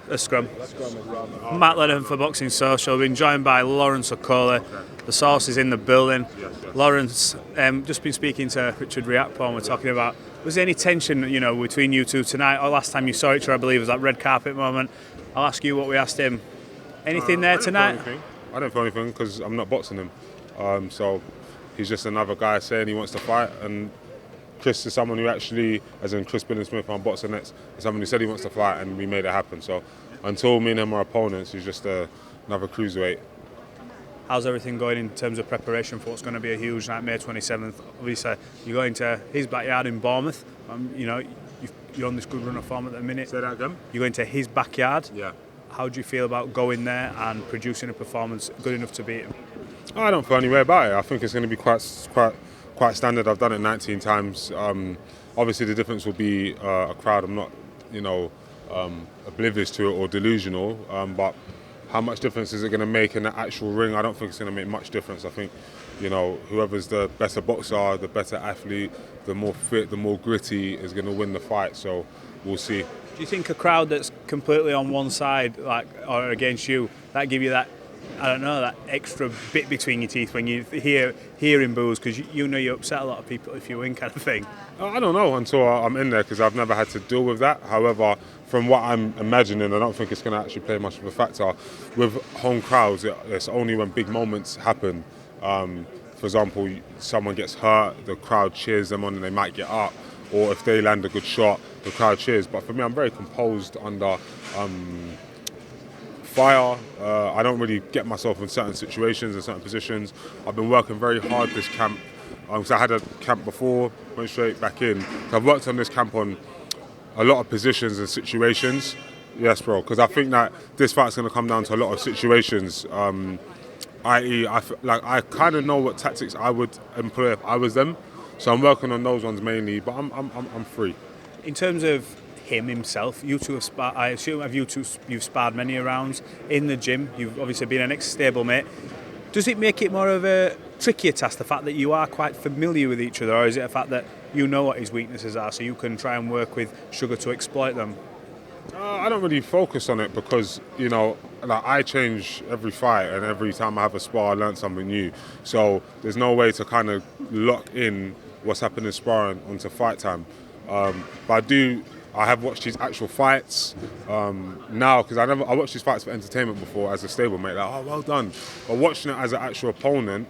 A scrum. Matt Lenihan for Boxing Social. We've been joined by Lawrence Okolie. The source is in the building. Lawrence, just been speaking to Richard Riakporhe and we're talking about, was there any tension, between you two tonight or last time you saw each other, I believe, was that red carpet moment? I'll ask you what we asked him. Anything there tonight? I don't feel anything because I'm not boxing him. So he's just another guy saying he wants to fight, and Chris is someone who actually, as in Chris Billam-Smith on Boxing Next, is someone who said he wants to fight, and we made it happen. So until me and him are opponents, he's just another cruiserweight. How's everything going in terms of preparation for what's going to be a huge night, May 27th? Obviously, you're going to his backyard in Bournemouth. You're on this good run of form at the minute. Say that again? You're going to his backyard. Yeah. How do you feel about going there and producing a performance good enough to beat him? I don't feel any way about it. I think it's going to be quite standard. I've done it 19 times. Obviously, the difference will be a crowd. I'm not, oblivious to it or delusional. But how much difference is it going to make in the actual ring? I don't think it's going to make much difference. I think, whoever's the better boxer, the better athlete, the more fit, the more gritty is going to win the fight. So we'll see. Do you think a crowd that's completely on one side, or against you, that give you that, that extra bit between your teeth when you hearing boos, because you upset a lot of people if you win, kind of thing? I don't know until I'm in there, because I've never had to deal with that. However, from what I'm imagining, I don't think it's going to actually play much of a factor. With home crowds, it's only when big moments happen. For example, someone gets hurt, the crowd cheers them on and they might get up. Or if they land a good shot, the crowd cheers. But for me, I'm very composed under fire. I don't really get myself in certain situations and certain positions. I've been working very hard this camp. So I had a camp before, went straight back in. So I've worked on this camp on a lot of positions and situations. Yes, bro, because I think that this fight's going to come down to a lot of situations. I.e., I kind of know what tactics I would employ if I was them. So I'm working on those ones mainly, but I'm free. In terms of himself, you two have sparred. I assume you've sparred many rounds in the gym. You've obviously been an ex-stablemate. Does it make it more of a trickier task, the fact that you are quite familiar with each other, or is it a fact that you know what his weaknesses are, so you can try and work with Sugar to exploit them? I don't really focus on it because, I change every fight, and every time I have a spar, I learn something new. So there's no way to kind of lock in what's happening in sparring onto fight time. But I have watched his actual fights now, because I watched his fights for entertainment before as a stablemate. Well done. But watching it as an actual opponent,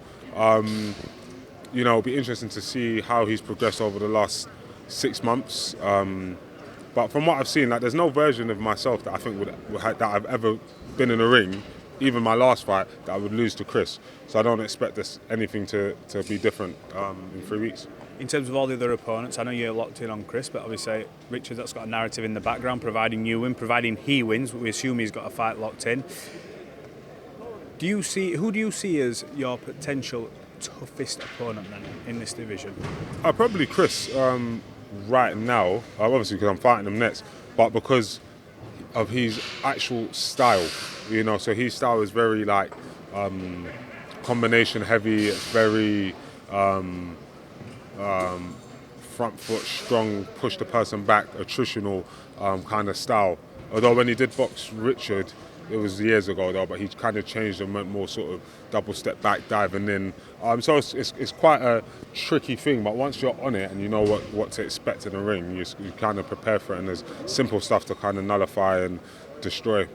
it'll be interesting to see how he's progressed over the last 6 months. But from what I've seen, there's no version of myself that I think that I've ever been in a ring, even my last fight, that I would lose to Chris. So I don't expect anything to be different in 3 weeks. In terms of all the other opponents, I know you're locked in on Chris, but obviously Richard, that's got a narrative in the background, providing you win, providing he wins. We assume he's got a fight locked in. Who do you see as your potential toughest opponent then in this division? Probably Chris right now, obviously because I'm fighting him next, but because of his actual style. So his style is very combination heavy. It's very front foot strong, push the person back, attritional kind of style. Although when he did box Richard, it was years ago though, but he kind of changed and went more sort of double step back, diving in. So it's quite a tricky thing, but once you're on it and you know what to expect in the ring, you kind of prepare for it, and there's simple stuff to kind of nullify and destroy.